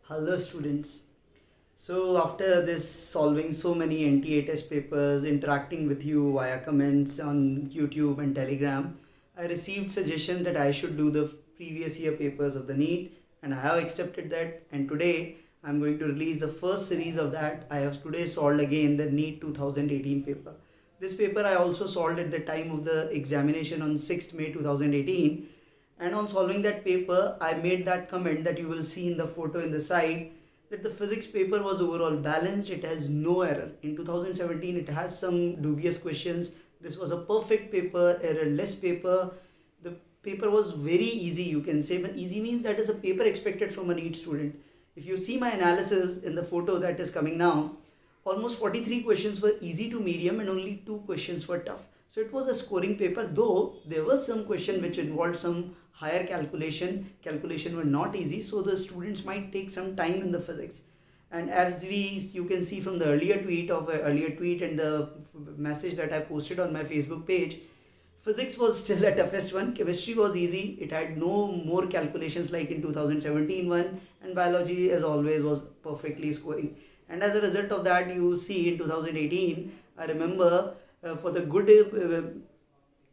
Hello students. So after this solving so many NTA test papers, interacting with you via comments on YouTube and Telegram, I received suggestions that I should do the previous year papers of the NEET, and I have accepted that, and today I'm going to release the first series of that. I have today solved again the NEET 2018 paper. This paper I also solved at the time of the examination on 6th May 2018, and on solving that paper I made that comment that you will see in the photo in the side, that the physics paper was overall balanced. It has no error. In 2017 it has some dubious questions. This was a perfect paper, errorless paper. The paper was very easy, you can say, but easy means that is a paper expected from a NEET student. If you see my analysis in the photo that is coming now, almost 43 questions were easy to medium and only 2 questions were tough. So it was a scoring paper, though there was some question which involved some higher calculation were not easy, so the students might take some time in the physics. And as you can see from the earlier tweet and the message that I posted on my Facebook page, physics was still the toughest one. Chemistry was easy, it had no more calculations like in 2017 one, and biology as always was perfectly scoring. And as a result of that, you see in 2018, I remember for the good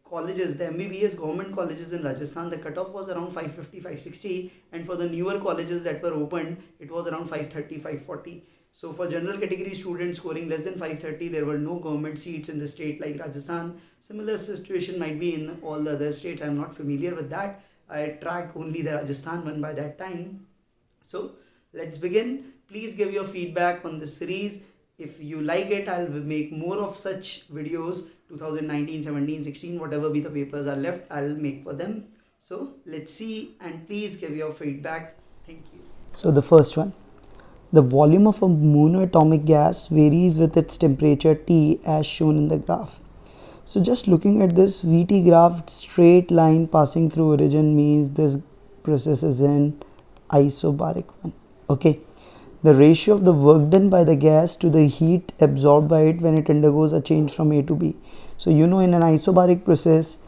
colleges, the MBBS government colleges in Rajasthan, the cutoff was around 550, 560, and for the newer colleges that were opened, it was around 530, 540. So for general category students scoring less than 530, there were no government seats in the state like Rajasthan. Similar situation might be in all the other states. I'm not familiar with that. I track only the Rajasthan one by that time. So let's begin. Please give your feedback on this series. If you like it, I'll make more of such videos. 2019, 17, 16, whatever be the papers are left, I'll make for them. So let's see, and please give your feedback. Thank you. So the first one, the volume of a monoatomic gas varies with its temperature T as shown in the graph. So just looking at this VT graph, straight line passing through origin means this process is an isobaric one. Okay. The ratio of the work done by the gas to the heat absorbed by it when it undergoes a change from A to B. So you know, in an isobaric process,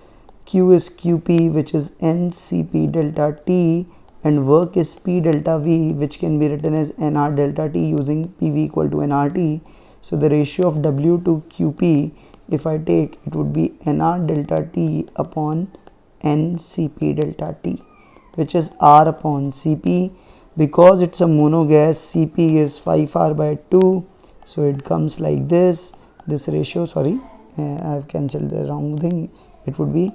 Q is QP, which is NCP delta T, and work is P delta V, which can be written as NR delta T using PV equal to nRT. So the ratio of W to QP, if I take, it would be NR delta T upon NCP delta T, which is R upon CP. Because it's a mono gas, Cp is 5R by 2, so it comes like this ratio, sorry, I have cancelled the wrong thing, it would be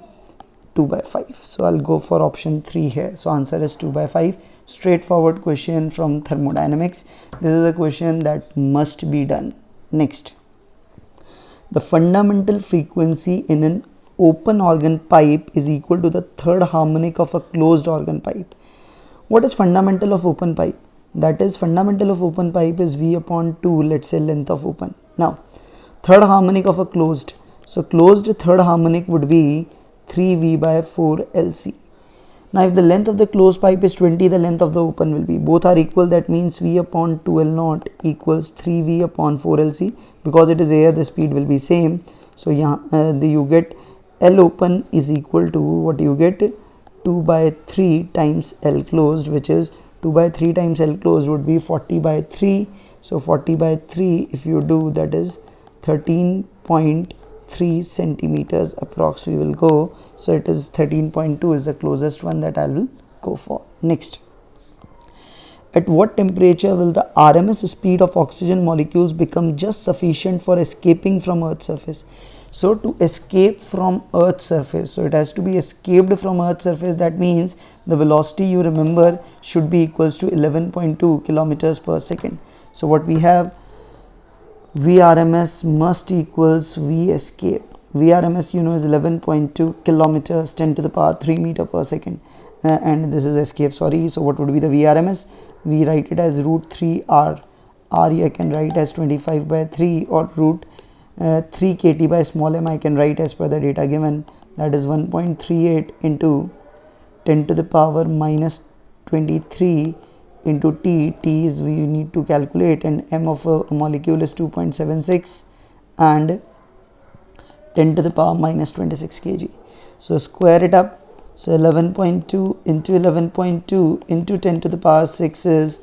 2 by 5. So I'll go for option 3 here. So answer is 2 by 5. Straightforward question from thermodynamics. This is a question that must be done. Next, the fundamental frequency in an open organ pipe is equal to the third harmonic of a closed organ pipe. What is fundamental of open pipe? That is, fundamental of open pipe is V upon 2, let's say length of open. Now, third harmonic of a closed. So closed third harmonic would be 3V by 4 LC. Now if the length of the closed pipe is 20, the length of the open will be, both are equal, that means V upon 2L naught equals 3V upon 4 LC. Because it is air, the speed will be same. So you get L open is equal to, what you get, 2 by 3 times L closed, which is 2 by 3 times L closed would be 40 by 3. So 40 by 3, if you do, that is 13.3 centimeters approx we will go. So it is 13.2 is the closest one that I will go for. Next, at what temperature will the RMS speed of oxygen molecules become just sufficient for escaping from Earth's surface? So to escape from Earth's surface, so it has to be escaped from Earth's surface. That means the velocity, you remember, should be equals to 11.2 kilometers per second. So what we have, Vrms must equals V escape. Vrms, you know, is 11.2 kilometers 10 to the power 3 meter per second. And this is escape, sorry. So what would be the Vrms? We write it as root 3 R. R I can write as 25 by 3, or root 3 kt by small m I can write as per the data given, that is 1.38 into 10 to the power minus 23 into T. T is we need to calculate, and m of a molecule is 2.76 and 10 to the power minus 26 kg. So square it up. So 11.2 into 11.2 into 10 to the power 6 is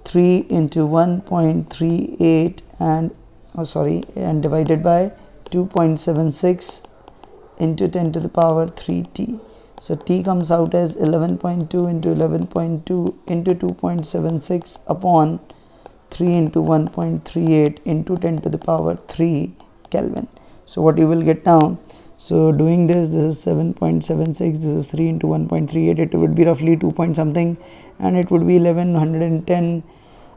3 into 1.38 and divided by 2.76 into 10 to the power 3t. So t comes out as 11.2 into 11.2 into 2.76 upon 3 into 1.38 into 10 to the power 3 Kelvin. So what you will get now, so doing this is 7.76, this is 3 into 1.38, it would be roughly 2 point something, and it would be 1110,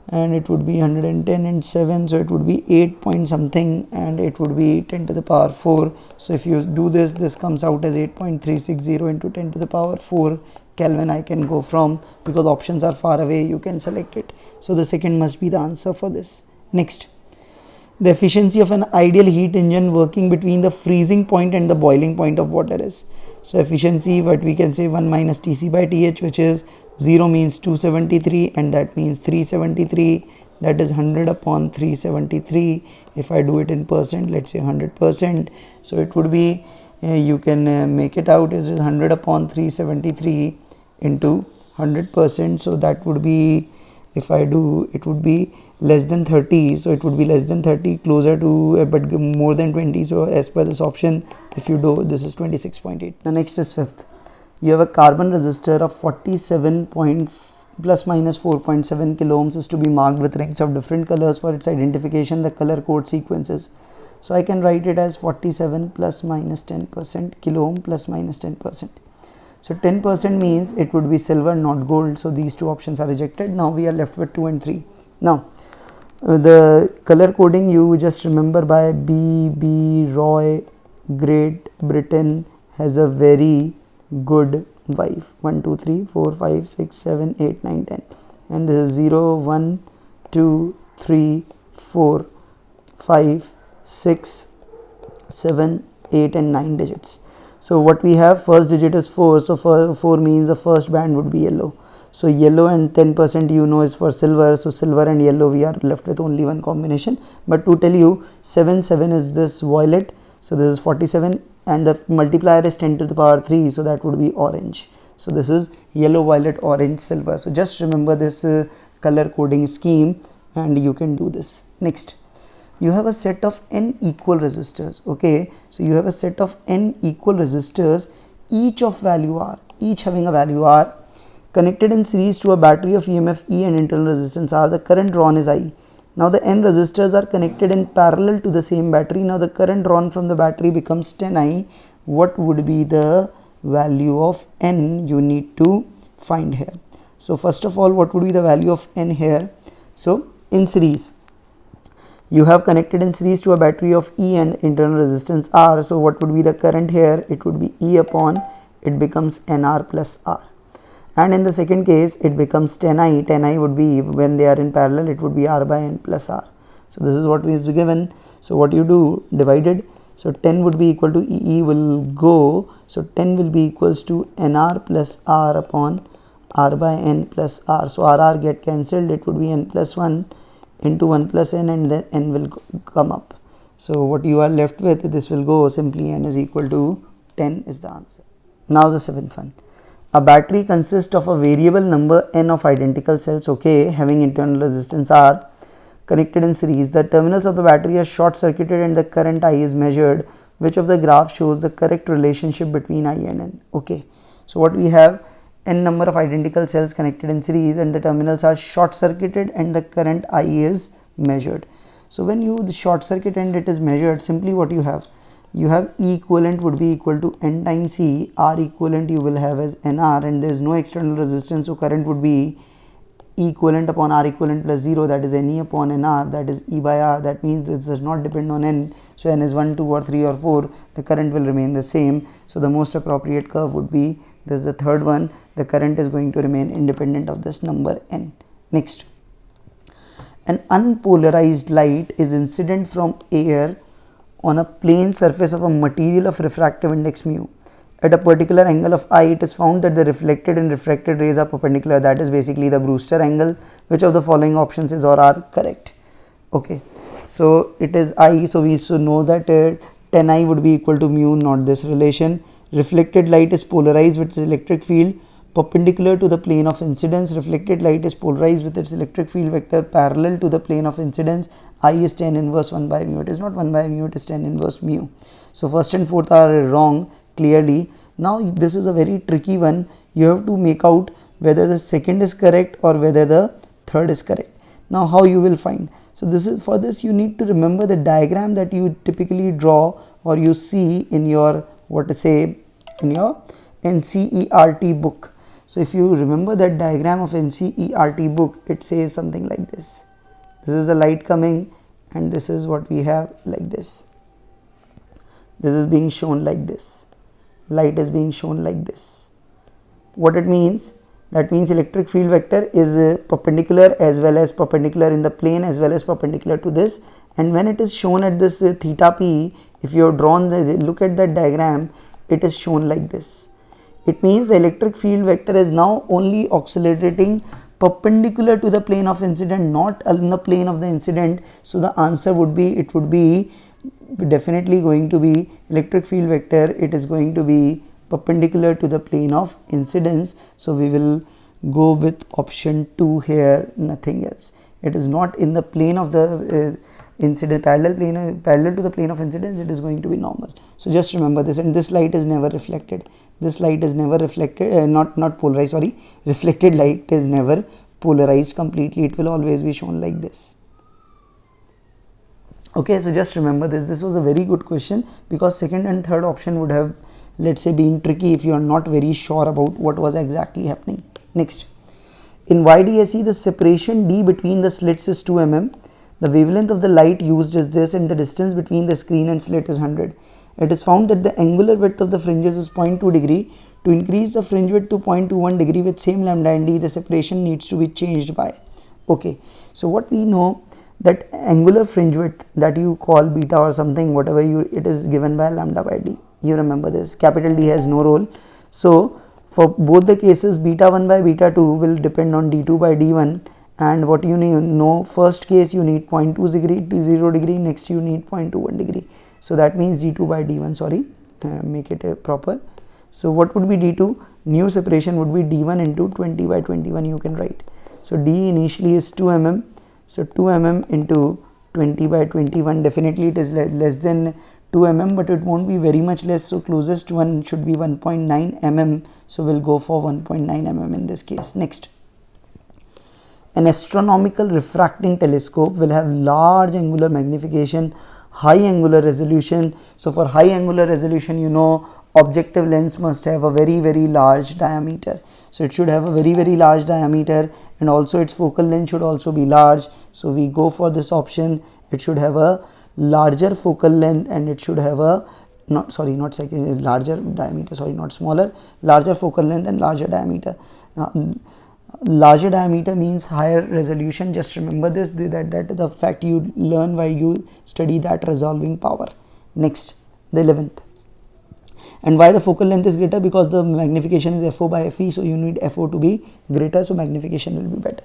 and it would be 110 and 7, so it would be 8 point something, and it would be 10 to the power 4. So if you do this, this comes out as 8.360 into 10 to the power 4 Kelvin. I can go from, because options are far away, you can select it. So the second must be the answer for this. Next, the efficiency of an ideal heat engine working between the freezing point and the boiling point of water is. So efficiency, what we can say, 1 minus Tc by Th, which is 0 means 273 and that means 373, that is 100 upon 373. If I do it in percent, let's say 100%, so it would be, you can make it out as 100 upon 373 into 100%, so that would be, if I do, it would be less than 30, so it would be less than 30, closer to but more than 20. So as per this option, if you do, this is 26.8. The next is fifth. You have a carbon resistor of 47 plus minus 4.7 kilo ohms is to be marked with rings of different colors for its identification, the color code sequences. So I can write it as 47 plus minus 10% kilo ohm plus minus 10%. So 10% means it would be silver, not gold. So these two options are rejected. Now we are left with 2 and 3. Now the color coding, you just remember by B. Roy, Great Britain has a very good wife. 1 2 3 4 5 6 7 8 9 10, and this is 0 1 2 3 4 5 6 7 8 and 9 digits. So what we have, first digit is 4, so 4 means the first band would be yellow. So yellow and 10% you know is for silver, so silver and yellow we are left with only one combination. But to tell you, 7 is this violet, so this is 47, and the multiplier is 10 to the power 3, so that would be orange. So this is yellow, violet, orange, silver. So just remember this color coding scheme and you can do this. Next, you have a set of n equal resistors. Okay, so you have a set of n equal resistors, each having a value R, connected in series to a battery of EMF E and internal resistance R. The current drawn is I. Now the n resistors are connected in parallel to the same battery. Now the current drawn from the battery becomes 10I. What would be the value of n you need to find here? So first of all, what would be the value of n here? So in series, you have connected in series to a battery of E and internal resistance R. So what would be the current here? It would be E upon, it becomes NR plus R. And in the second case, it becomes 10I. 10I would be, when they are in parallel, it would be R by N plus R. So this is what is given. So what you do, divided. So 10 would be equal to EE will go. So 10 will be equals to NR plus R upon R by N plus R. So RR get cancelled. It would be N plus 1 into 1 plus N, and then N will come up. So what you are left with, this will go simply N is equal to 10 is the answer. Now the seventh one. A battery consists of a variable number n of identical cells, okay, having internal resistance R, connected in series. The terminals of the battery are short circuited and the current I is measured. Which of the graph shows the correct relationship between I and N? Okay, so what we have, n number of identical cells connected in series and the terminals are short circuited and the current I is measured. So when you the short circuit and it is measured, simply what you have E equivalent would be equal to N times C, R equivalent you will have as NR, and there is no external resistance, so current would be E equivalent upon R equivalent plus 0, that is NE upon NR, that is E by R. That means this does not depend on N, so N is 1, 2 or 3 or 4, the current will remain the same. So the most appropriate curve would be, this is the third one, the current is going to remain independent of this number N. Next, an unpolarized light is incident from air on a plane surface of a material of refractive index mu. At a particular angle of I, it is found that the reflected and refracted rays are perpendicular. That is basically the Brewster angle. Which of the following options is or are correct? Okay, so it is I, so we should know that 10I would be equal to mu, not this relation. Reflected light is polarized with its electric field. perpendicular to the plane of incidence. Reflected light is polarized with its electric field vector parallel to the plane of incidence. I is tan inverse 1 by mu. It is not 1 by mu, it is tan inverse mu. So first and fourth are wrong clearly. Now this is a very tricky one. You have to make out whether the second is correct or whether the third is correct. Now how you will find? So this is, for this you need to remember the diagram that you typically draw or you see in your, what to say, in your NCERT book. So if you remember that diagram of NCERT book, it says something like this. This is the light coming and this is what we have like this. This is being shown like this. Light is being shown like this. What it means? That means electric field vector is perpendicular as well as perpendicular in the plane as well as perpendicular to this, and when it is shown at this theta p, if you have drawn the, look at that diagram, it is shown like this. It means the electric field vector is now only accelerating perpendicular to the plane of incident, not in the plane of the incident. So the answer would be, it would be definitely going to be electric field vector, it is going to be perpendicular to the plane of incidence. So we will go with option 2 here, nothing else. It is not in the plane of the incident, parallel to the plane of incidence, it is going to be normal. So just remember this, and this light is never reflected. This light is never reflected, not polarized, sorry, reflected light is never polarized completely, it will always be shown like this. Okay, so just remember this. This was a very good question because second and third option would have, let's say, been tricky if you are not very sure about what was exactly happening. Next, in YDSE, the separation D between the slits is 2 mm. The wavelength of the light used is this, and the distance between the screen and slit is 100. It is found that the angular width of the fringes is 0.2 degree. To increase the fringe width to 0.21 degree with same lambda and D, the separation needs to be changed by. Okay, so what we know, that angular fringe width that you call beta or something, whatever it is given by lambda by D. You remember this, capital D has no role. So for both the cases, beta 1 by beta 2 will depend on D2 by D1, and what you need know, first case you need 0.2 degree to 0 degree, next you need 0.21 degree. So that means D2 by D1, sorry, make it proper. So what would be D2? New separation would be D1 into 20 by 21, you can write. So D initially is 2 mm, so 2 mm into 20 by 21, definitely it is less than 2 mm, but it won't be very much less, so closest one should be 1.9 mm, so we'll go for 1.9 mm in this case. Next, an astronomical refracting telescope will have large angular magnification, high angular resolution. So for high angular resolution, you know, objective lens must have a very large diameter. So it should have a very large diameter, and also its focal length should also be large. So we go for this option. It should have a larger focal length, and it should have a larger diameter, sorry, not smaller, larger focal length and larger diameter. Larger diameter means higher resolution. Just remember this, that the fact you learn while you study that resolving power. Next, the 11th. And why the focal length is greater? Because the magnification is FO by FE, so you need FO to be greater, so magnification will be better.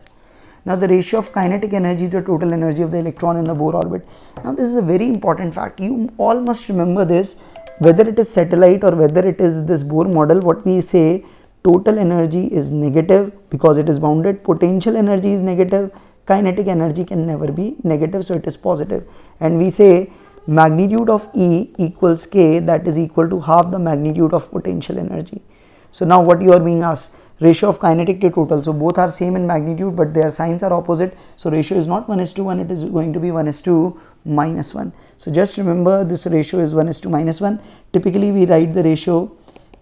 Now the ratio of kinetic energy to the total energy of the electron in the Bohr orbit. Now this is a very important fact. You all must remember this, whether it is satellite or whether it is this Bohr model. What we say, total energy is negative because it is bounded, potential energy is negative, kinetic energy can never be negative, so it is positive. And we say magnitude of E equals K, that is equal to half the magnitude of potential energy. So now what you are being asked, ratio of kinetic to total. So both are same in magnitude, but their signs are opposite. So ratio is not 1:1, it is going to be 1:-1. So just remember this ratio is 1:-1. Typically we write the ratio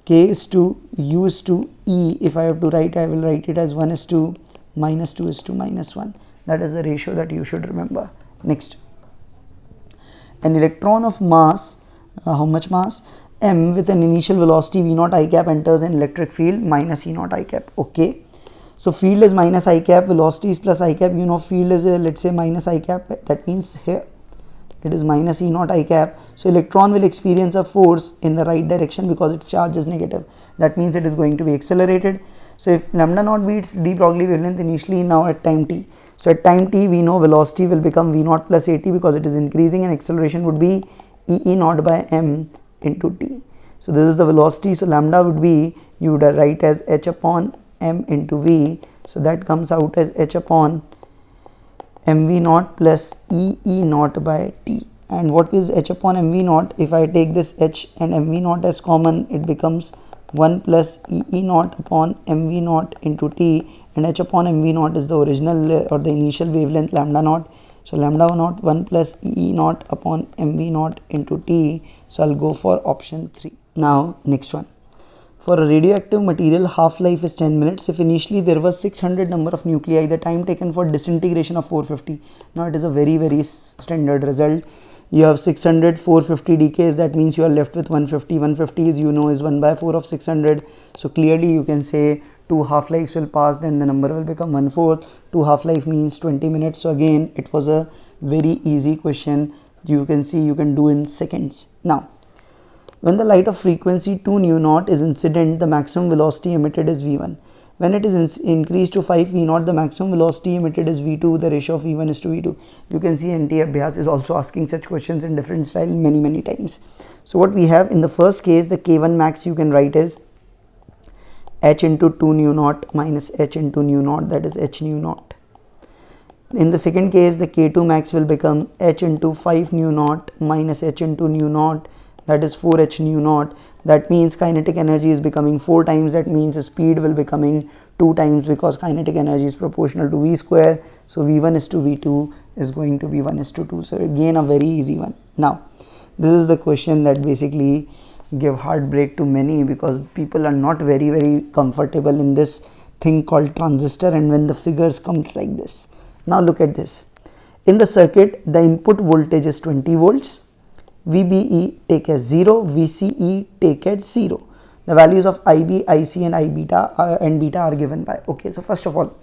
K is to U is to E. If I have to write, I will write it as 1:-2:1. That is the ratio that you should remember. Next, an electron of mass, how much mass? M, with an initial velocity V0 I cap enters an electric field minus E0 I cap. Okay, so field is minus I cap, velocity is plus I cap. You know, field is let's say minus I cap, that means here it is minus E0 I cap. So electron will experience a force in the right direction because its charge is negative. That means it is going to be accelerated. So if lambda naught beats de Broglie wavelength initially, now at time t. So at time t, we know velocity will become V0 plus AT because it is increasing, and acceleration would be E0 by M into t. So this is the velocity. So lambda would be you would write as h upon m into v. So that comes out as h upon mv naught plus e naught by t. And what is h upon mv naught? If I take this h and mv naught as common, it becomes 1 plus e naught upon mv naught into t, and h upon mv naught is the original or the initial wavelength lambda naught. So lambda naught 1 plus e naught upon mv naught into t. So I'll go for option 3. Now next one. For a radioactive material, half-life is 10 minutes. If initially there was 600 number of nuclei, the time taken for disintegration of 450. Now it is a very standard result. You have 600, 450 decays, that means you are left with 150. 150 is, you know, is 1 by 4 of 600. So clearly you can say 2 half-lives will pass, then the number will become 1/4. 2 half-life means 20 minutes. So again, it was a very easy question. You can see you can do in seconds. Now, when the light of frequency 2 nu naught is incident, the maximum velocity emitted is v1. When it is increased to 5 v naught, the maximum velocity emitted is v2. The ratio of v1 is to v2. You can see NT Abhyas is also asking such questions in different style many times. So what we have in the first case, the k1 max you can write as h into 2 nu naught minus h into nu naught, that is h nu naught. In the second case, the k2 max will become h into 5 nu naught minus h into nu naught, that is 4h nu naught. That means kinetic energy is becoming 4 times. That means speed will becoming 2 times, because kinetic energy is proportional to v square. So v1 is to v2 is going to be 1 is to 2. So again a very easy one. Now this is the question that basically give heartbreak to many, because people are not very comfortable in this thing called transistor, and when the figures comes like this. Now look at this. In the circuit, the input voltage is 20 volts. VBE take as 0, VCE take as 0. The values of IB, IC and I beta and beta are given by. Okay, so first of all,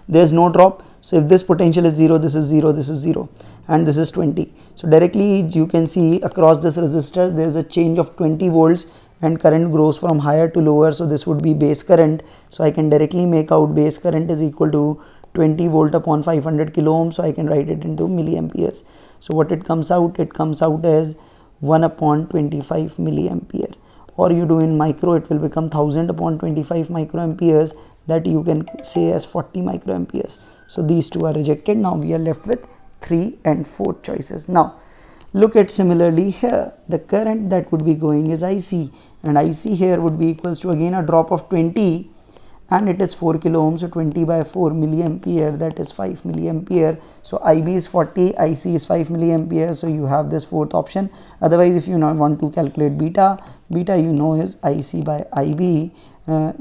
there is no drop. So if this potential is 0, this is 0, this is 0, and this is 20. So directly you can see across this resistor there is a change of 20 volts, and current grows from higher to lower. So this would be base current. So I can directly make out base current is equal to 20 volt upon 500 kilo ohms. So I can write it into milliamperes. So what it comes out as 1 upon 25 milliampere, or you do in micro, it will become 1000 upon 25 microamperes, that you can say as 40 microamperes. So these two are rejected. Now we are left with 3 and 4 choices. Now look at similarly here, the current that would be going is IC, and IC here would be equals to again a drop of 20, and it is 4 kilo ohms. So 20 by 4 milliampere, that is 5 milliampere. So IB is 40, IC is 5 milliampere. So you have this fourth option. Otherwise, if you not want to calculate beta you know is IC by IB.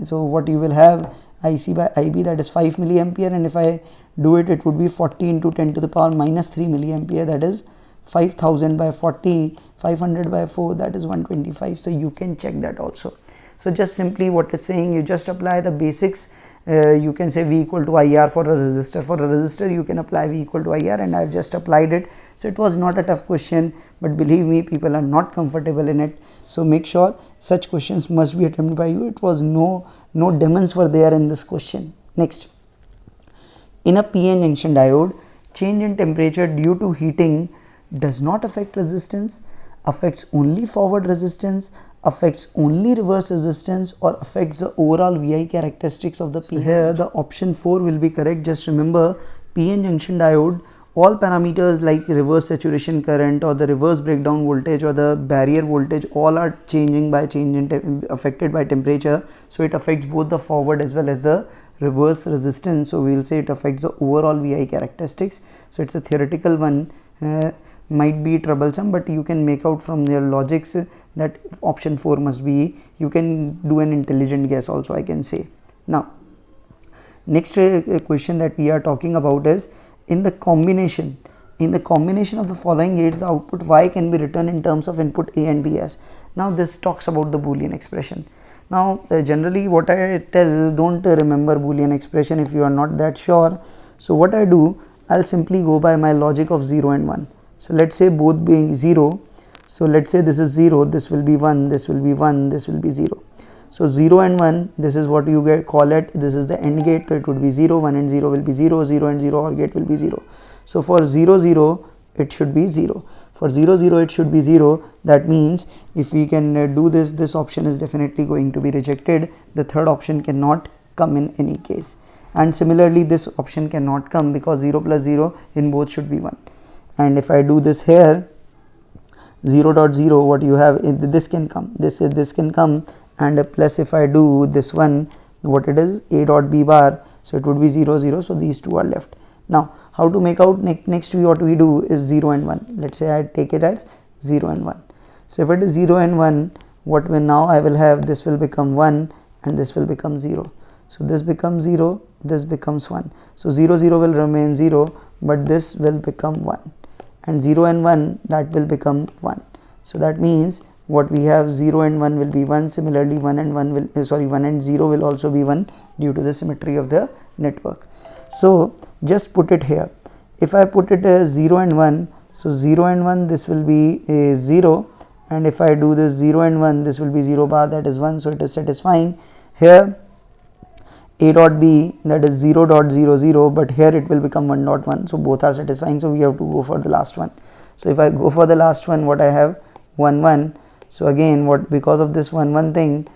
So what you will have, IC by IB, that is 5 milliampere, and if I do it, it would be 40 into 10 to the power minus 3 milliampere, that is 5000 by 40, 500 by 4, that is 125. So you can check that also. So just simply what it's saying, you just apply the basics. You can say V equal to IR for a resistor. For a resistor, you can apply V equal to IR, and I've just applied it. So it was not a tough question, but believe me, people are not comfortable in it. So make sure such questions must be attempted by you. It was no demons were there in this question. Next, in a PN junction diode, change in temperature due to heating does not affect resistance, affects only forward resistance, affects only reverse resistance, or affects the overall VI characteristics of the PN. So here the option 4 will be correct. Just remember, PN junction diode, all parameters like reverse saturation current or the reverse breakdown voltage or the barrier voltage, all are changing by affected by temperature. So it affects both the forward as well as the reverse resistance. So we will say it affects the overall VI characteristics. So it's a theoretical one. Might be troublesome, but you can make out from your logics that option 4 must be. You can do an intelligent guess also, I can say. Now next question that we are talking about is in the combination of the following gates, the output Y can be written in terms of input A and B as. Now this talks about the Boolean expression. Now generally what I tell, don't remember Boolean expression if you are not that sure. So what I do, I'll simply go by my logic of 0 and 1. So let's say both being 0. So let's say this is 0, this will be 1, this will be 1, this will be 0. So 0 and 1, this is what you call it, this is the AND gate, so it would be 0, 1 and 0 will be 0, 0 and 0 OR gate will be 0. So for 0, 0, it should be 0. For 0 0 it should be 0. That means if we can do this option is definitely going to be rejected. The third option cannot come in any case, and similarly this option cannot come because 0 plus 0 in both should be 1. And if I do this here, 0 dot 0, what you have, this can come, this can come, and plus if I do this one, what it is, a dot b bar, so it would be 0 0. So these two are left. Now how to make out, next what we do is 0 and 1. Let's say I take it as 0 and 1. So if it is 0 and 1, what will now I will have, this will become 1 and this will become 0. So this becomes 0, this becomes 1. So 0 0 will remain 0, but this will become 1, and 0 and 1, that will become 1. So that means what we have, 0 and 1 will be 1. Similarly 1 and 1 will 1 and 0 will also be 1 due to the symmetry of the network. So just put it here. If I put it as 0 and 1, so 0 and 1, this will be a 0, and if I do this 0 and 1, this will be 0 bar, that is 1. So it is satisfying. Here a dot b, that is 0 dot 0 0, but here it will become 1 dot 1. So both are satisfying, so we have to go for the last one. So if I go for the last one, what I have, 1 1. So again, what, because of this 1 1 thing,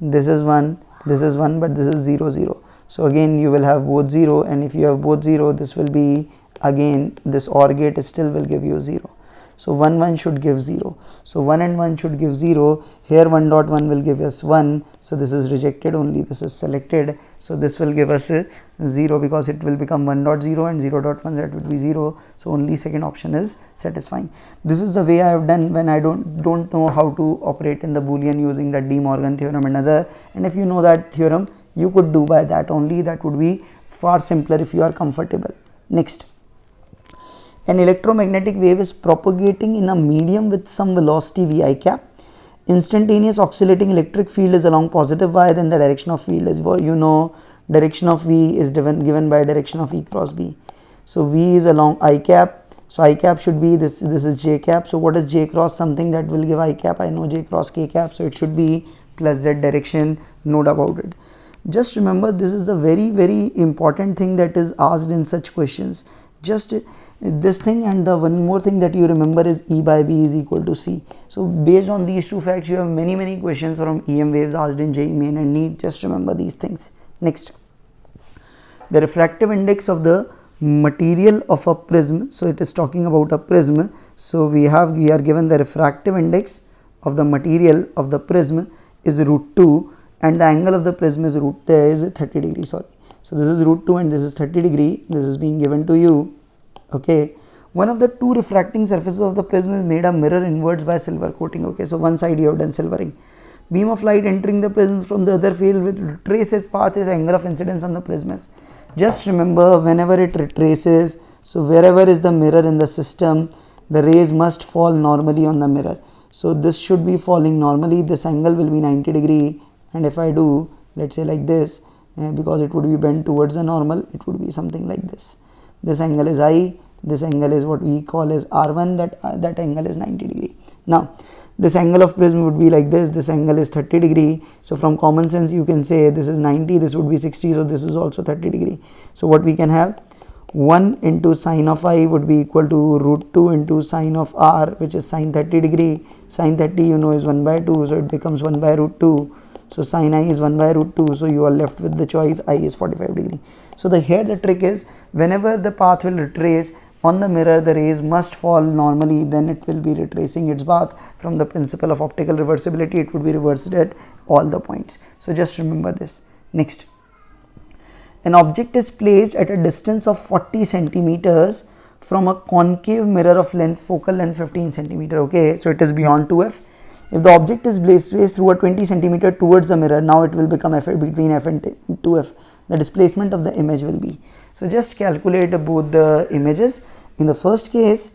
this is 1, this is 1, but this is 0 0. So again you will have both 0, and if you have both 0, this will be, again this OR gate still will give you 0. So 1 1 should give 0. So 1 and 1 should give 0. Here 1 dot 1 will give us 1. So this is rejected, only this is selected. So this will give us a 0 because it will become 1 dot 0 and 0 dot 1, that would be 0. So only second option is satisfying. This is the way I have done when I don't know how to operate in the Boolean using the De Morgan theorem and other. And if you know that theorem, you could do by that only. That would be far simpler if you are comfortable. Next. An electromagnetic wave is propagating in a medium with some velocity vi cap. Instantaneous oscillating electric field is along positive y, then the direction of field is, you know, direction of v is given by direction of E cross B. So v is along I cap. So I cap should be this is j cap. So what is j cross? Something that will give I cap. I know j cross k cap. So it should be plus z direction, no doubt about it. Just remember, this is the very important thing that is asked in such questions. Just this thing, and the one more thing that you remember is E by B is equal to C. So based on these two facts, you have many questions from EM waves asked in JEE Main and NEET. Just remember these things. Next, the refractive index of the material of a prism. So it is talking about a prism. So we are given the refractive index of the material of the prism is √2, and the angle of the prism is 30 degrees. Sorry. So this is √2 and this is 30 degree. This is being given to you. Okay, one of the two refracting surfaces of the prism is made a mirror inwards by silver coating. Okay, so one side you have done silvering. Beam of light entering the prism from the other field will retrace its path as angle of incidence on the prism is. Just remember, whenever it retraces, so wherever is the mirror in the system, the rays must fall normally on the mirror. So this should be falling normally. This angle will be 90 degree, and if I do, let's say like this, because it would be bent towards the normal, it would be something like this. This angle is I, this angle is what we call as R1, that angle is 90 degree. Now this angle of prism would be like this angle is 30 degree. So from common sense you can say this is 90, this would be 60, so this is also 30 degree. So what we can have, 1 into sine of I would be equal to √2 into sine of R, which is sine 30 degree. Sine 30 you know is 1 by 2, so it becomes 1 by √2. So sin I is 1 by √2, so you are left with the choice I is 45 degree. So here the trick is, whenever the path will retrace on the mirror, the rays must fall normally, then it will be retracing its path. From the principle of optical reversibility, it would be reversed at all the points. So just remember this. Next, an object is placed at a distance of 40 centimeters from a concave mirror of focal length 15 centimeter. Okay, so it is beyond 2f. If the object is placed through a 20 centimeter towards the mirror, now it will become f between f and 2f. The displacement of the image will be. So just calculate both the images. In the first case,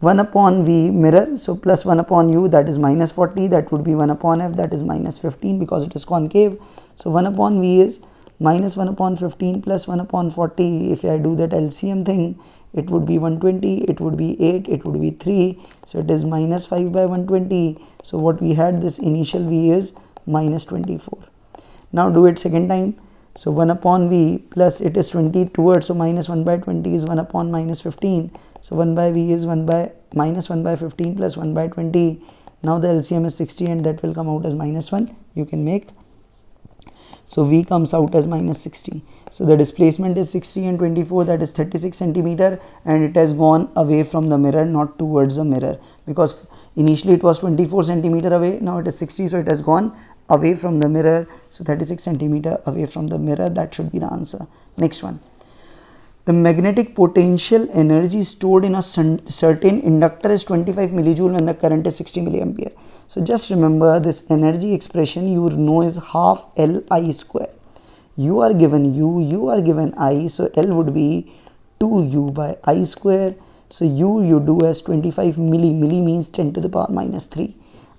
1 upon v mirror, so plus 1 upon u, that is minus 40, that would be 1 upon f, that is minus 15 because it is concave. So 1 upon v is minus 1 upon 15 plus 1 upon 40. If I do that LCM thing, it would be 120, it would be 8, it would be 3. So it is minus 5 by 120. So what we had, this initial v is minus 24. Now do it second time. So 1 upon v plus it is 20 towards, so minus 1 by 20 is 1 upon minus 15. So 1 by v is 1 by minus 1 by 15 plus 1 by 20. Now the LCM is 60 and that will come out as minus 1. You can make. So v comes out as minus 60. So the displacement is 60 and 24, that is 36 centimeter, and it has gone away from the mirror, not towards the mirror, because initially it was 24 centimeter away, now it is 60, so it has gone away from the mirror. So 36 centimeter away from the mirror, that should be the answer. Next one. The magnetic potential energy stored in a certain inductor is 25 millijoule when the current is 60 milliampere. So just remember this energy expression you know is half Li square. You are given U, you are given I, so L would be 2U by I square. So you do as 25 milli means 10 to the power minus 3.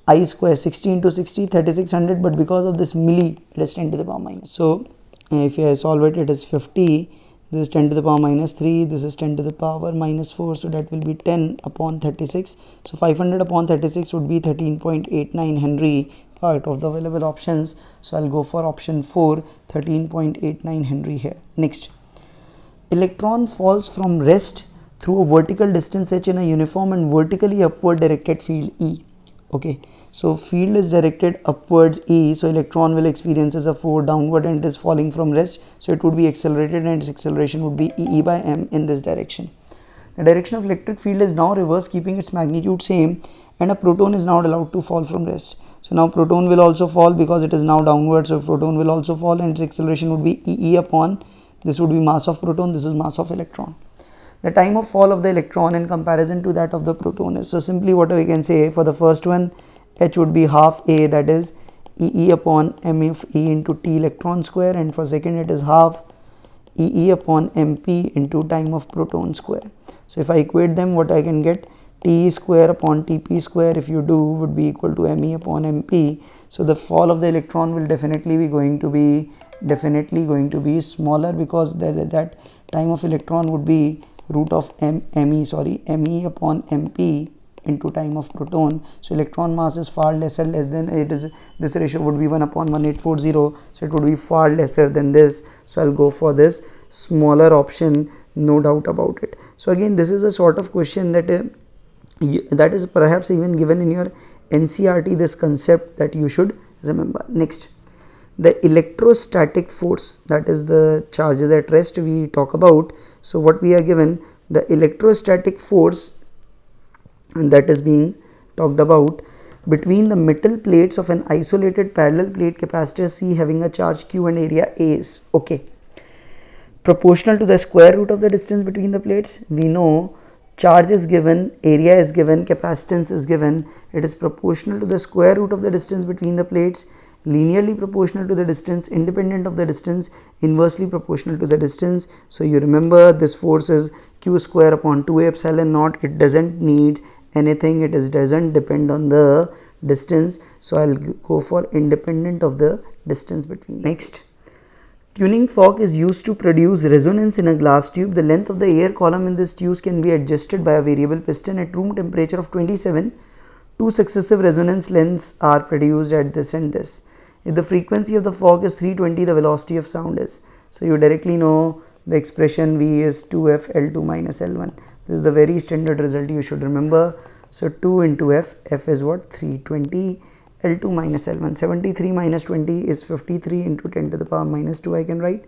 I square 60 into 60, 3600, but because of this milli, it is 10 to the power minus. So if I solve it, it is 50. This is 10 to the power minus 3, this is 10 to the power minus 4, so that will be 10 upon 36. So 500 upon 36 would be 13.89 Henry out of the available options. So I'll go for option 4, 13.89 Henry here. Next, electron falls from rest through a vertical distance h in a uniform and vertically upward directed field E. Okay, so field is directed upwards E, so electron will experience a force downward and it is falling from rest, so it would be accelerated and its acceleration would be E by m in this direction. The direction of electric field is now reversed, keeping its magnitude same, and a proton is now allowed to fall from rest. So now proton will also fall because it is now downward, so proton will also fall and its acceleration would be E upon, this would be mass of proton, this is mass of electron. The time of fall of the electron in comparison to that of the proton is, so simply what we can say for the first one, h would be half a, that is E upon m of e into t electron square, and for second it is half E upon mp into time of proton square. So if I equate them, what I can get, t square upon tp square if you do would be equal to me upon mp. So the fall of the electron will definitely going to be smaller, because that time of electron would be root of me upon mp into time of proton. So electron mass is far less than it is, this ratio would be 1 upon 1840, so it would be far lesser than this. So I'll go for this smaller option, no doubt about it. So again, this is a sort of question that that is perhaps even given in your NCERT, this concept that you should remember. Next, the electrostatic force, that is the charges at rest we talk about. So what we are given, the electrostatic force that is being talked about between the metal plates of an isolated parallel plate capacitor C having a charge Q and area A is, okay, proportional to the square root of the distance between the plates. We know charge is given, area is given, capacitance is given. It is proportional to the square root of the distance between the plates, linearly proportional to the distance, independent of the distance, inversely proportional to the distance. So you remember this force is q square upon 2a epsilon naught. It doesn't need anything, it doesn't depend on the distance. So I'll go for independent of the distance between. Next, tuning fork is used to produce resonance in a glass tube. The length of the air column in this tube can be adjusted by a variable piston. At room temperature of 27, two successive resonance lengths are produced at this and this. If the frequency of the fork is 320, the velocity of sound is. So you directly know the expression V is 2f L2 minus L1. This is the very standard result you should remember. So 2 into f is what, 320, L2 minus L1. 73 minus 20 is 53 into 10 to the power minus 2 I can write.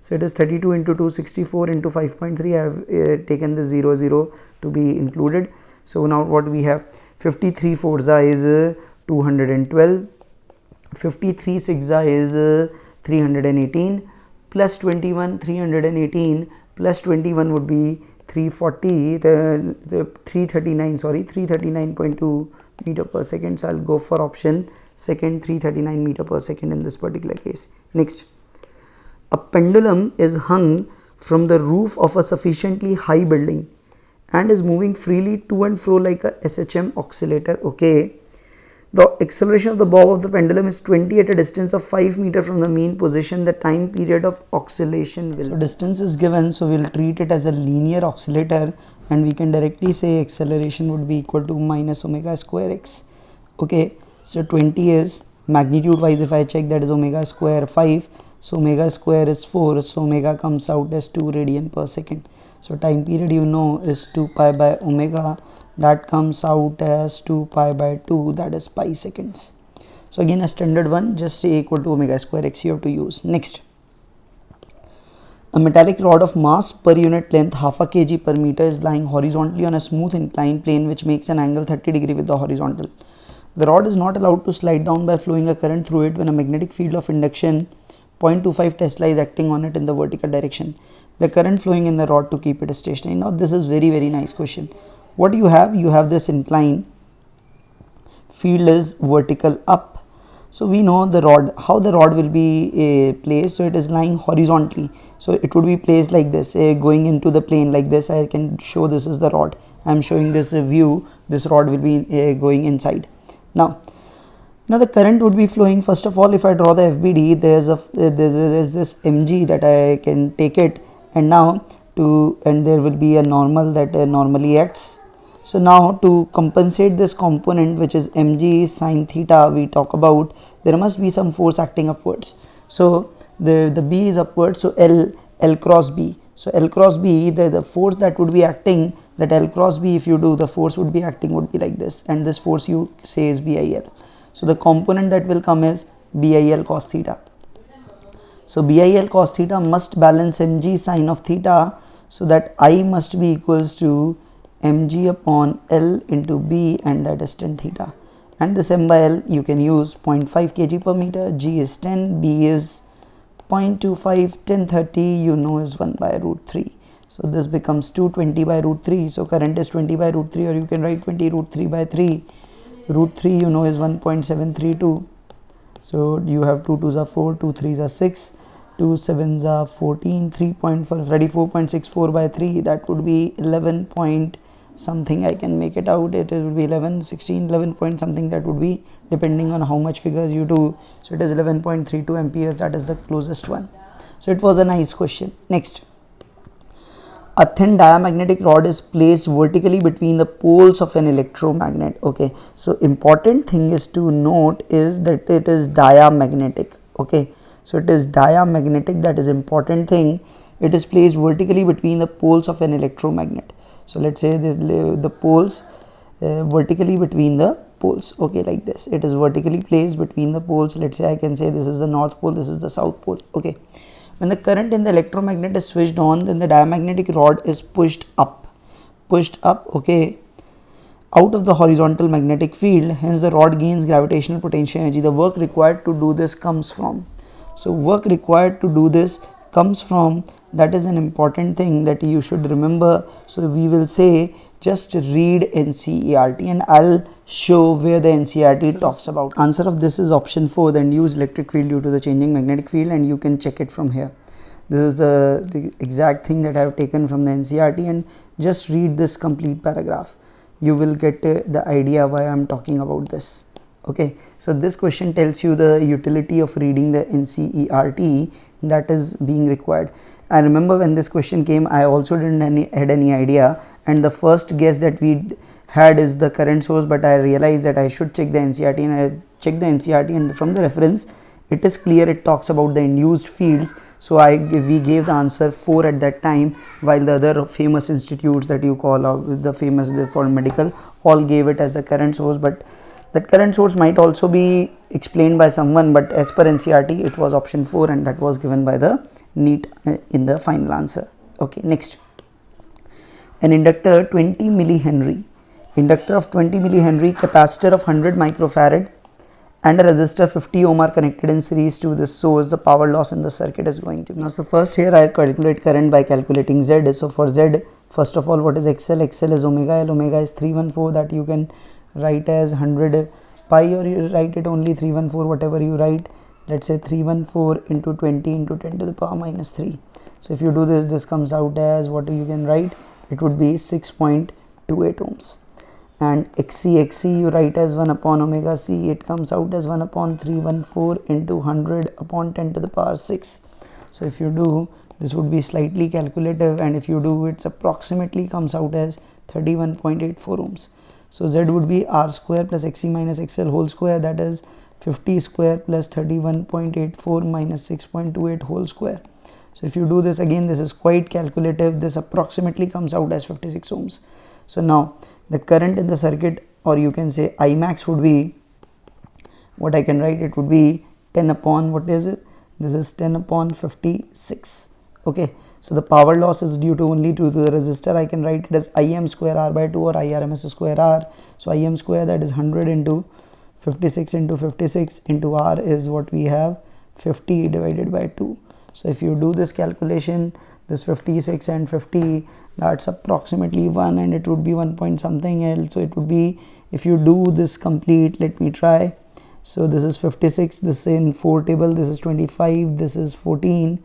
So it is 32 into 2, 64 into 5.3. I have taken the 00 to be included. So now what we have, 53 forza is 212, 53 6 is 318, plus 21, 318 plus 21 would be 340, the 339.2 meter per second. So I'll go for option second, 339 meter per second in this particular case. Next, a pendulum is hung from the roof of a sufficiently high building and is moving freely to and fro like a SHM oscillator. Okay, the acceleration of the bob of the pendulum is 20 at a distance of 5 meters from the mean position. The time period of oscillation will, so distance is given, so we'll treat it as a linear oscillator, and we can directly say acceleration would be equal to minus omega square x. Okay, so 20 is magnitude wise, if I check, that is omega square 5, So omega square is 4, so omega comes out as 2 radian per second. So time period you know is 2 pi by omega, that comes out as 2 pi by 2, that is pi seconds. So again a standard one, just A equal to omega square x you have to use. Next, a metallic rod of mass per unit length half a kg per meter is lying horizontally on a smooth inclined plane which makes an angle 30 degree with the horizontal. The rod is not allowed to slide down by flowing a current through it when a magnetic field of induction 0.25 Tesla is acting on it in the vertical direction. The current flowing in the rod to keep it stationary. Now this is very nice question. What do you have? You have this incline, field is vertical up. So we know the rod, how the rod will be placed. So it is lying horizontally. So it would be placed like this, going into the plane like this. I can show this is the rod. I am showing this view. This rod will be going inside. Now the current would be flowing. First of all, if I draw the FBD, there is this mg that I can take it, and now and there will be a normal that normally acts. So now to compensate this component, which is mg sine theta, we talk about, there must be some force acting upwards. So the B is upwards, so L cross B. So L cross B, the force that would be acting, that L cross B, if you do, the force would be acting would be like this, and this force you say is BIL. So the component that will come is BIL cos theta. So BIL cos theta must balance mg sine of theta, so that I must be equals to mg upon L into B, and that is tan theta. And this m by L you can use 0.5 kg per meter, G is 10, B is 0.25, 10 30 you know is 1 by root 3. So this becomes 220 by root 3. So current is 20 by root 3, or you can write 20 root 3 by 3. Root 3 you know is 1.732. So you have 2 2s are 4, 2 3s are 6, 2 7s are 14, 34.64 by 3, that would be 11 point something. I can make it out, it will be 11, 16, 11 point something, that would be depending on how much figures you do. So it is 11.32 amperes, that is the closest one. So it was a nice question. Next, a thin diamagnetic rod is placed vertically between the poles of an electromagnet. Okay, so important thing is to note is that it is diamagnetic. Okay, so it is diamagnetic, that is important thing. It is placed vertically between the poles of an electromagnet. So let's say the poles vertically between the poles. Okay, like this, it is vertically placed between the poles. Let's say I can say this is the north pole, this is the south pole. Okay, when the current in the electromagnet is switched on, then the diamagnetic rod is pushed up. Okay, out of the horizontal magnetic field. Hence the rod gains gravitational potential energy. The work required to do this comes from, so work required to do this comes from, that is an important thing that you should remember. So we will say just read NCERT, and I'll show where the NCERT talks about. Answer of this is option 4, the induced electric field due to the changing magnetic field, and you can check it from here. This is the exact thing that I have taken from the NCERT, and just read this complete paragraph. You will get the idea why I am talking about this. Okay, so this question tells you the utility of reading the NCERT that is being required. I remember when this question came, I also didn't had any idea, and the first guess that we had is the current source, but I realized that I should check the NCERT, and I checked the NCERT, and from the reference it is clear, it talks about the induced fields. So we gave the answer 4 at that time, while the other famous institutes that you call out, the famous for medical, all gave it as the current source. But that current source might also be explained by someone, but as per NCERT it was option 4, and that was given by the NEET in the final answer. Okay, next, an inductor 20 millihenry, inductor of 20 millihenry, capacitor of 100 microfarad, and a resistor 50 ohm are connected in series to this source. The power loss in the circuit is going to be. Now, so first here I calculate current by calculating Z. So for Z, first of all, what is XL? XL is omega L. Omega is 314, that you can write as 100 pi, or you write it only 314, whatever you write. Let's say 314 into 20 into 10 to the power minus 3. So if you do this, this comes out as what you can write. It would be 6.28 ohms. And XC you write as 1 upon omega C. It comes out as 1 upon 314 into 100 upon 10 to the power 6. So if you do, this would be slightly calculative, and if you do, it's approximately comes out as 31.84 ohms. So Z would be R square plus XC minus XL whole square, that is 50 square plus 31.84 minus 6.28 whole square. So if you do this again, this is quite calculative. This approximately comes out as 56 ohms. So now the current in the circuit, or you can say I max, would be, what I can write, it would be 10 upon, what is it? This is 10 upon 56. Okay, so the power loss is due to only to the resistor. I can write it as Im square R by 2 or Irms square R. So Im square, that is 100 into 56 into 56 into R is what we have, 50 divided by 2. So if you do this calculation, this 56 and 50, that's approximately 1, and it would be 1 point something else. So it would be, if you do this complete, let me try. So this is 56, this is in 4 table, this is 25, this is 14,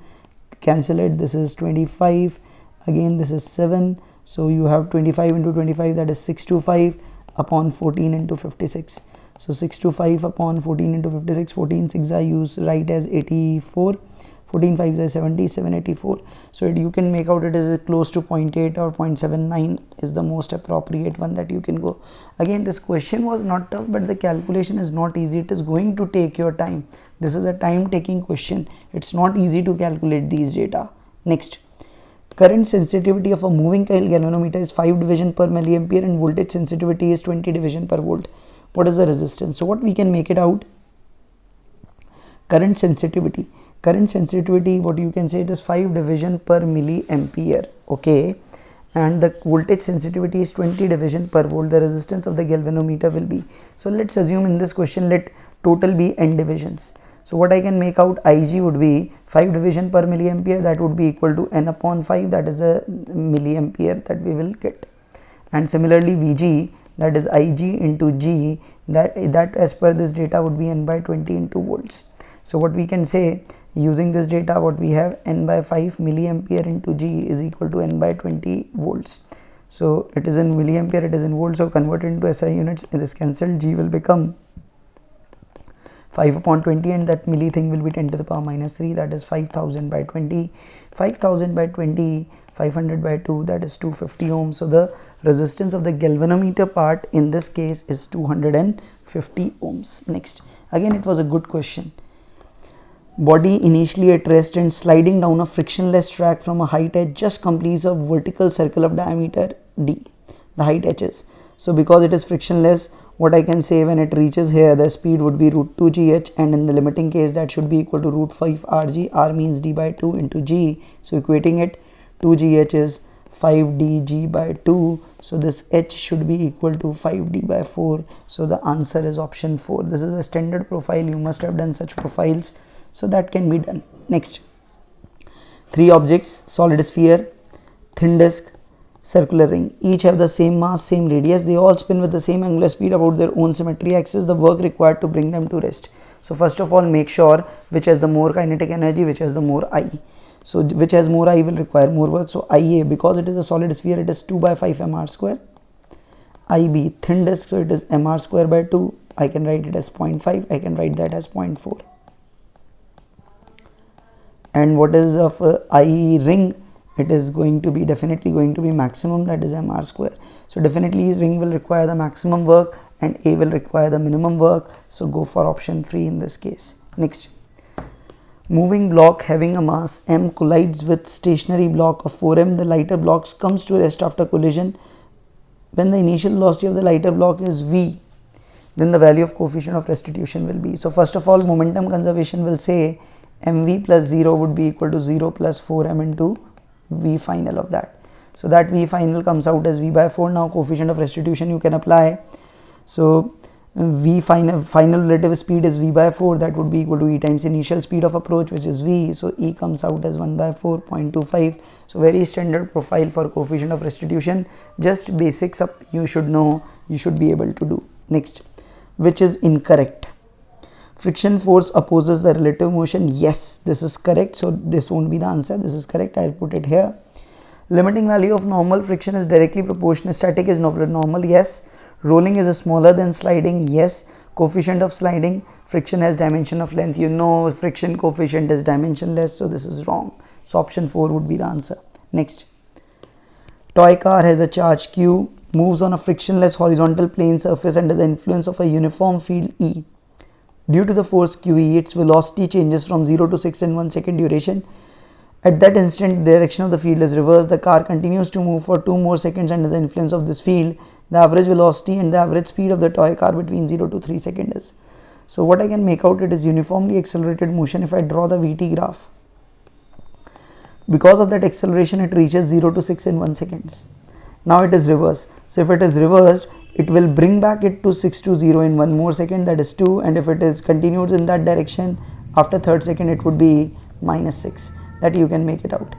cancel it, this is 25, again this is 7. So you have 25 into 25, that is 625 upon 14 into 56. So 625 upon 14 into 56, 14 6 I use write as 84, 14 5 is 70, 784. So you can make out it is close to 0.8 or 0.79 is the most appropriate one that you can go. Again, this question was not tough, but the calculation is not easy. It is going to take your time. This is a time taking question. It's not easy to calculate these data. Next, current sensitivity of a moving coil galvanometer is 5 division per milliampere and voltage sensitivity is 20 division per volt. What is the resistance? So what we can make it out? Current sensitivity, what you can say, it is 5 division per milliampere. Okay, and the voltage sensitivity is 20 division per volt. The resistance of the galvanometer will be, so let's assume in this question let total be n divisions. So what I can make out, Ig would be 5 division per milliampere, that would be equal to n upon 5, that is the milliampere that we will get. And similarly Vg, that is Ig into G, that as per this data would be n by 20 into volts. So what we can say, using this data, what we have, n by 5 milliampere into G is equal to n by 20 volts. So it is in milliampere, it is in volts, so converted into SI units, this cancelled, G will become 5 upon 20, and that milli thing will be 10 to the power minus 3, that is 5000 by 20, 5000 by 20, 500 by 2, that is 250 ohms. So the resistance of the galvanometer part in this case is 250 ohms. Next, again it was a good question. Body initially at rest and sliding down a frictionless track from a height h just completes a vertical circle of diameter d. The height h is. So because it is frictionless, what I can say, when it reaches here, the speed would be root 2 gh, and in the limiting case that should be equal to root 5 rg. R means d by 2 into g. So equating it, 2 gh is 5 dg by 2. So this h should be equal to 5d by 4. So the answer is option 4. This is a standard profile. You must have done such profiles. So that can be done. Next, 3 objects, solid sphere, thin disk, circular ring, each have the same mass, same radius. They all spin with the same angular speed about their own symmetry axis. The work required to bring them to rest. So first of all, make sure which has the more kinetic energy, which has the more I. So which has more I will require more work. So Ia, because it is a solid sphere, it is 2 by 5 mr square. Ib, thin disk, so it is mr square by 2. I can write it as 0.5. I can write that as 0.4. And what is of I ring? It is going to be definitely going to be maximum, that is mr square. So definitely his ring will require the maximum work and A will require the minimum work. So go for option 3 in this case. Next, moving block having a mass m collides with stationary block of 4m. The lighter blocks comes to rest after collision. When the initial velocity of the lighter block is v, then the value of coefficient of restitution will be. So first of all, momentum conservation will say mv plus 0 would be equal to 0 plus 4m into v final of that. So that v final comes out as v by 4. Now coefficient of restitution you can apply. So v final relative speed is v by 4, that would be equal to e times initial speed of approach, which is v. So e comes out as 1 by 4.25. So very standard profile for coefficient of restitution. Just basics up you should know, you should be able to do. Next, which is incorrect? Friction force opposes the relative motion. Yes, this is correct. So this won't be the answer. This is correct. I'll put it here. Limiting value of normal friction is directly proportional. Static is normal. Yes. Rolling is smaller than sliding. Yes. Coefficient of sliding, friction has dimension of length. You know friction coefficient is dimensionless. So this is wrong. So option 4 would be the answer. Next, toy car has a charge Q, moves on a frictionless horizontal plane surface under the influence of a uniform field E. Due to the force QE, its velocity changes from 0 to 6 in 1 second duration. At that instant, the direction of the field is reversed. The car continues to move for 2 more seconds under the influence of this field. The average velocity and the average speed of the toy car between 0 to 3 seconds is. So what I can make out, it is uniformly accelerated motion if I draw the VT graph. Because of that acceleration, it reaches 0 to 6 in 1 second. Now it is reversed. So if it is reversed, it will bring back it to 6 to 0 in 1 more second, that is 2, and if it is continued in that direction, after third second it would be minus 6. That you can make it out.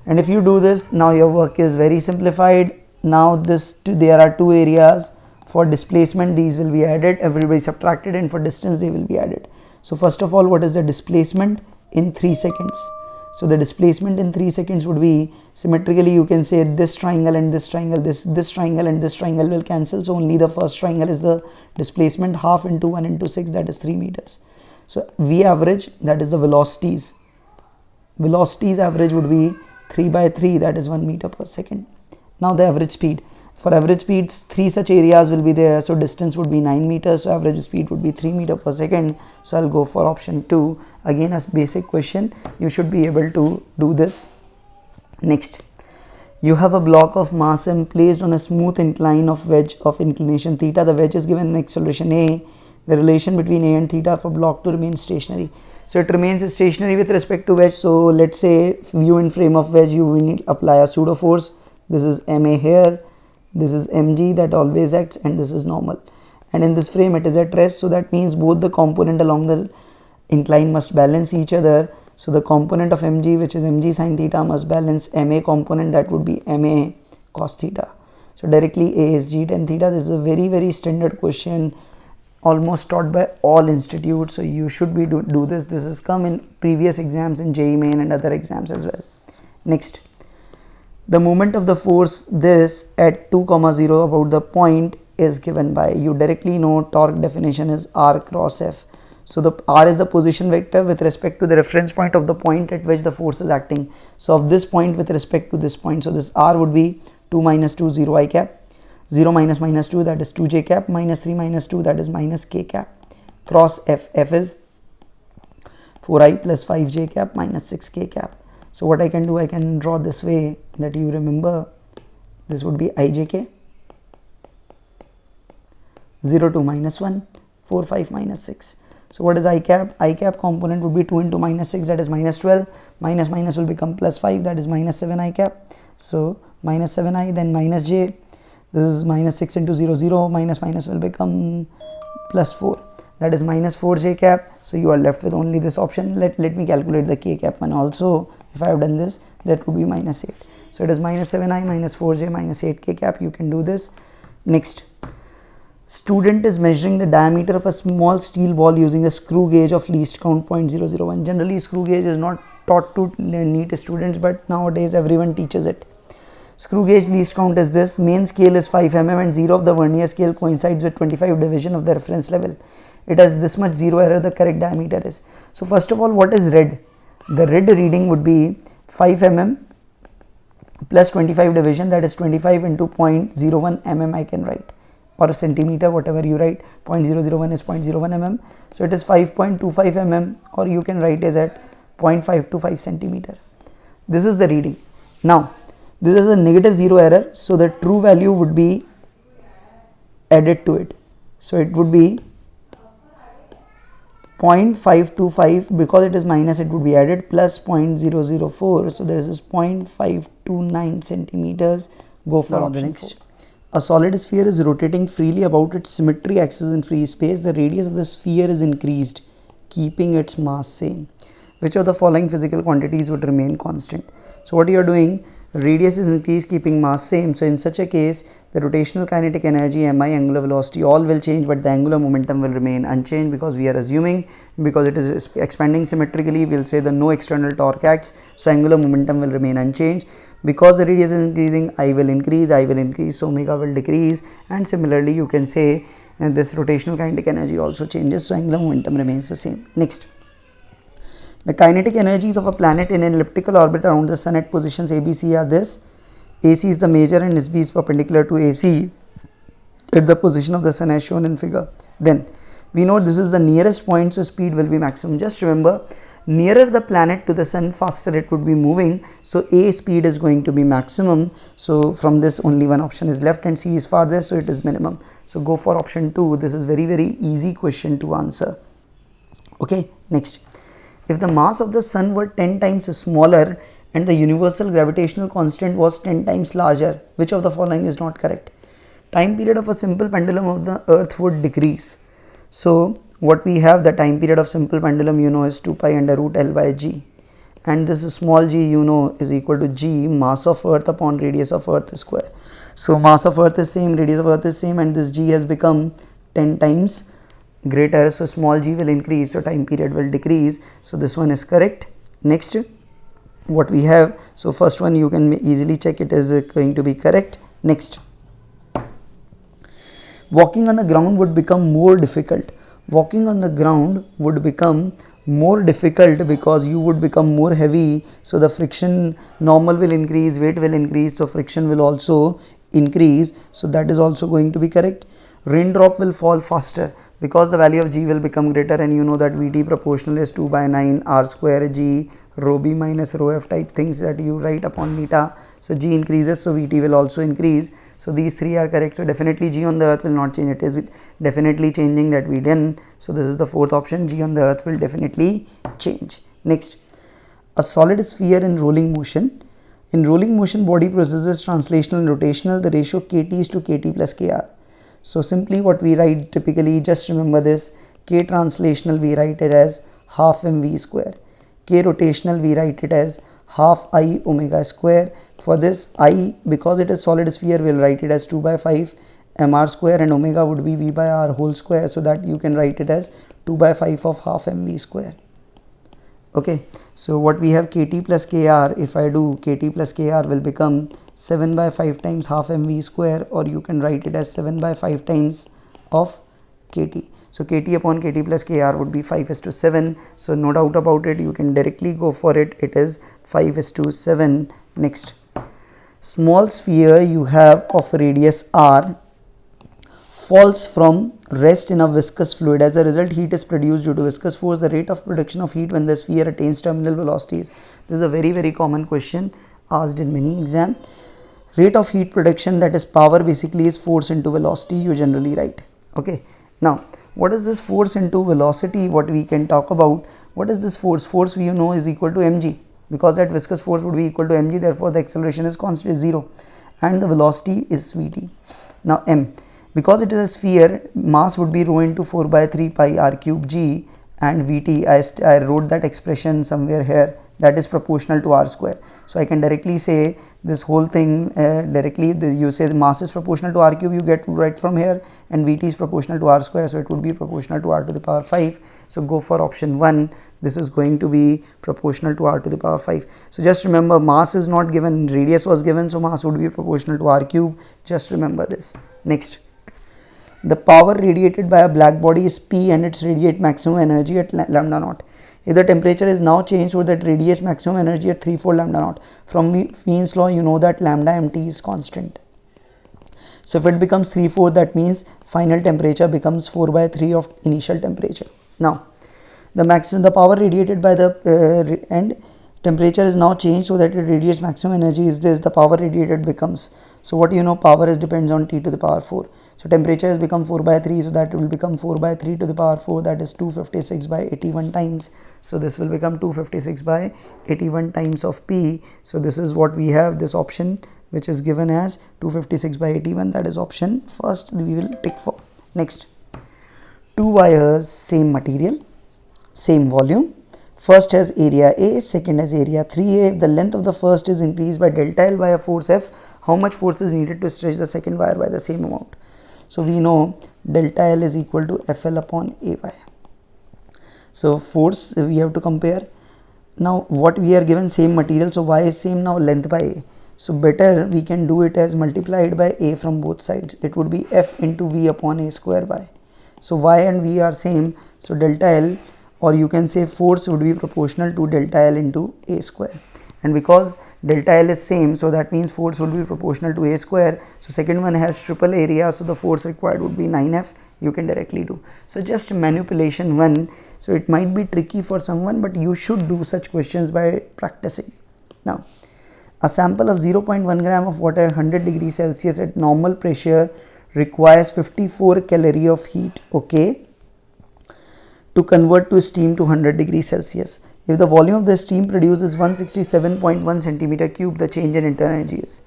And if you do this, now your work is very simplified. Now there are two areas. For displacement, these will be added, everybody subtracted, and for distance they will be added. So first of all, what is the displacement in 3 seconds? So the displacement in 3 seconds would be, symmetrically you can say this triangle and this triangle, this triangle and this triangle will cancel. So only the first triangle is the displacement, half into 1 into 6, that is 3 meters. So V average, that is the velocities. Velocities average would be 3 by 3, that is 1 meter per second. Now the average speed. For average speeds, 3 such areas will be there. So distance would be 9 meters. So average speed would be 3 meter per second. So I'll go for option 2. Again, as basic question, you should be able to do this. Next, you have a block of mass M placed on a smooth incline of wedge of inclination theta. The wedge is given an acceleration A. The relation between A and theta for block to remain stationary. So it remains stationary with respect to wedge. So let's say view in frame of wedge, you will apply a pseudo force. This is MA here. This is mg that always acts, and this is normal, and in this frame it is at rest. So that means both the component along the incline must balance each other. So the component of mg, which is mg sin theta, must balance ma component, that would be ma cos theta. So directly A is g tan theta. This is a very standard question, almost taught by all institutes, so you should be do this. This has come in previous exams in JEE Main and other exams as well. Next, the moment of the force this at 2, 0 about the point is given by, you directly know torque definition is R cross F. So the R is the position vector with respect to the reference point of the point at which the force is acting. So of this point with respect to this point, so this R would be 2 minus 2, 0 I cap, 0 minus minus 2, that is 2 j cap, minus 3 minus 2, that is minus k cap, cross F. F is 4i plus 5j cap minus 6k cap. So what I can do, I can draw this way that you remember. This would be ijk, 0 to minus 1, 4, 5 minus 6. So what is I cap? I cap component would be 2 into minus 6, that is minus 12, minus minus will become plus 5, that is minus 7 I cap. So minus 7i, then minus j, this is minus 6 into 0, 0, minus minus will become plus 4, that is minus 4j cap. So you are left with only this option. Let me calculate the k cap one also. If I have done this, that would be minus 8. So it is minus 7i minus 4j minus 8k cap. You can do this. Next, student is measuring the diameter of a small steel ball using a screw gauge of least count 0.001. Generally, screw gauge is not taught to NEET students, but nowadays everyone teaches it. Screw gauge least count is this. Main scale is 5 mm and 0 of the vernier scale coincides with 25 division of the reference level. It has this much 0 error, the correct diameter is. So first of all, what is red? The red reading would be 5 mm plus 25 division, that is 25 into 0.01 mm I can write, or a centimeter, whatever you write. 0.001 is 0.01 mm. So it is 5.25 mm, or you can write as at 0.525 centimeter. This is the reading. Now, this is a negative 0 error, so the true value would be added to it. So it would be 0.525, because it is minus, it would be added, plus 0.004. So there is this 0.529 centimeters. Go for option 4. A solid sphere is rotating freely about its symmetry axis in free space. The radius of the sphere is increased, keeping its mass same. Which of the following physical quantities would remain constant? So what you are doing, radius is increased, keeping mass same. So in such a case, the rotational kinetic energy, mi, angular velocity, all will change, but the angular momentum will remain unchanged, because we are assuming, because it is expanding symmetrically, we will say the no external torque acts. So angular momentum will remain unchanged. Because the radius is increasing, I will increase, so omega will decrease, and similarly you can say this rotational kinetic energy also changes, so angular momentum remains the same. Next, the kinetic energies of a planet in an elliptical orbit around the sun at positions ABC are this. AC is the major and SB is perpendicular to AC at the position of the sun as shown in figure. Then We know this is the nearest point, so speed will be maximum. Just remember, nearer the planet to the sun, faster it would be moving, so A speed is going to be maximum. So from this only one option is left and C is farthest, so it is minimum. So go for option 2. This is very easy question to answer. Okay, next. If the mass of the sun were 10 times smaller and the universal gravitational constant was 10 times larger, which of the following is not correct? Time period of a simple pendulum of the earth would decrease. So what we have, the time period of simple pendulum, you know, is 2 pi under root L by G, and this small g, you know, is equal to G mass of earth upon radius of earth square. So mass of earth is same, radius of earth is same, and this G has become 10 times greater, so small g will increase, so time period will decrease. So this one is correct. Next, what we have, so first one you can easily check, it is going to be correct. Next, walking on the ground would become more difficult. Walking on the ground would become more difficult because you would become more heavy, so the friction normal will increase, weight will increase, so friction will also increase, so that is also going to be correct. Raindrop will fall faster because the value of G will become greater, and you know that Vt proportional is 2 by 9 r square G rho b minus rho f type things that you write upon meter. So G increases, so Vt will also increase. So these three are correct. So definitely G on the earth will not change. It is definitely changing, that we done. So this is the fourth option. G on the earth will definitely change. Next, a solid sphere in rolling motion. In rolling motion, body processes translational and rotational. The ratio Kt is to Kt plus Kr. So simply what we write typically, just remember this, K translational we write it as half mv square. K rotational we write it as half I omega square. For this I, because it is solid sphere, we'll write it as 2 by 5 mr square, and omega would be v by r whole square, so that you can write it as 2 by 5 of half mv square. Okay, so what we have, Kt plus Kr, if I do Kt plus Kr will become 7 by 5 times half mv square, or you can write it as 7 by 5 times of Kt. So Kt upon Kt plus Kr would be 5:7. So no doubt about it, you can directly go for it. It is 5:7. Next, small sphere you have of radius r falls from rest in a viscous fluid. As a result, heat is produced due to viscous force. The rate of production of heat when the sphere attains terminal velocities. This is a very common question asked in many exam. Rate of heat production, that is power, basically is force into velocity, you generally write. Okay, now what is this force into velocity? What we can talk about, what is this force? Force we know is equal to mg, because that viscous force would be equal to mg, therefore the acceleration is constant, is 0, and the velocity is vt. Now m, because it is a sphere, mass would be rho into 4 by 3 pi r cube g, and vt, I wrote that expression somewhere here, that is proportional to r square. So I can directly say this whole thing directly. You say the mass is proportional to r cube, you get right from here, and vt is proportional to r square, so it would be proportional to r to the power 5. So go for option 1. This is going to be proportional to r to the power 5. So just remember, mass is not given, radius was given, so mass would be proportional to r cube. Just remember this. Next, the power radiated by a black body is P, and its radiate maximum energy at lambda naught. If the temperature is now changed, so that radiates maximum energy at 3/4 lambda naught. From Wien's law, you know that lambda mt is constant. So if it becomes 3/4, that means final temperature becomes 4 by 3 of initial temperature. Now, the power radiated by the end temperature is now changed, so that it radiates maximum energy is this. The power radiated becomes, so what you know, power is depends on T to the power 4. So temperature has become 4 by 3, so that will become 4 by 3 to the power 4, that is 256 by 81 times. So this will become 256 by 81 times of P. So this is what we have, this option which is given as 256 by 81, that is option first we will tick for. Next, two wires, same material, same volume. First has area A, second has area 3A. If the length of the first is increased by delta L by a force F, how much force is needed to stretch the second wire by the same amount? So we know delta L is equal to FL upon AY. So force we have to compare. Now what we are given, same material, so Y is same, now length by A. So better we can do it as multiplied by A from both sides. It would be F into V upon A square Y. So Y and V are same, so delta L, or you can say force, would be proportional to delta L into A square. and because delta L is same, so that means force will be proportional to A square. So second one has triple area, so the force required would be 9F. You can directly do. So just manipulation 1. So it might be tricky for someone, but you should do such questions by practicing. Now, a sample of 0.1 gram of water 100 degrees Celsius at normal pressure requires 54 calorie of heat, okay, to convert to steam to 100 degrees Celsius. If the volume of the steam produced is 167.1 centimeter cube, the change in internal energy is.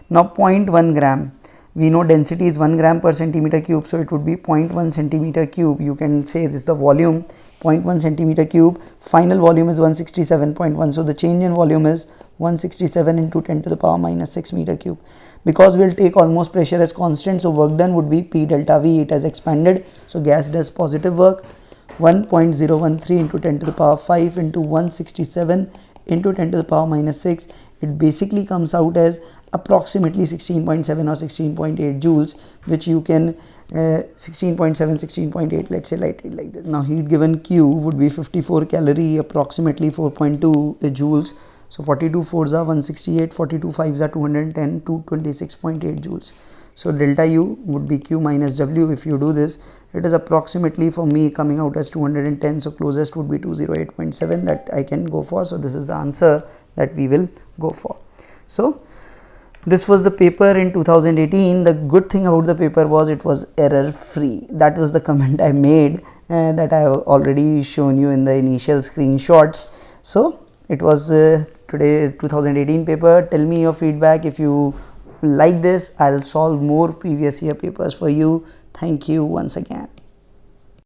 Now 0.1 gram, we know density is 1 gram per centimeter cube, so it would be 0.1 centimeter cube. You can say this is the volume, 0.1 centimeter cube, final volume is 167.1, so the change in volume is 167 into 10 to the power minus 6 meter cube. Because we'll take almost pressure as constant, so work done would be P delta V. It has expanded, so gas does positive work. 1.013 into 10 to the power 5 into 167 into 10 to the power minus 6. It basically comes out as approximately 16.7 or 16.8 joules, which you can 16.7, 16.8, let's say like this. Now heat given Q would be 54 calorie, approximately 4.2 joules. So 42 4s are 168, 42 5s are 210, 226.8 joules. So delta U would be Q minus W. If you do this, it is approximately for me coming out as 210. So closest would be 208.7 that I can go for. So this is the answer that we will go for. So this was the paper in 2018. The good thing about the paper was it was error free. That was the comment I made that I have already shown you in the initial screenshots. So it was today 2018 paper. Tell me your feedback. If you like this, I'll solve more previous year papers for you. Thank you once again.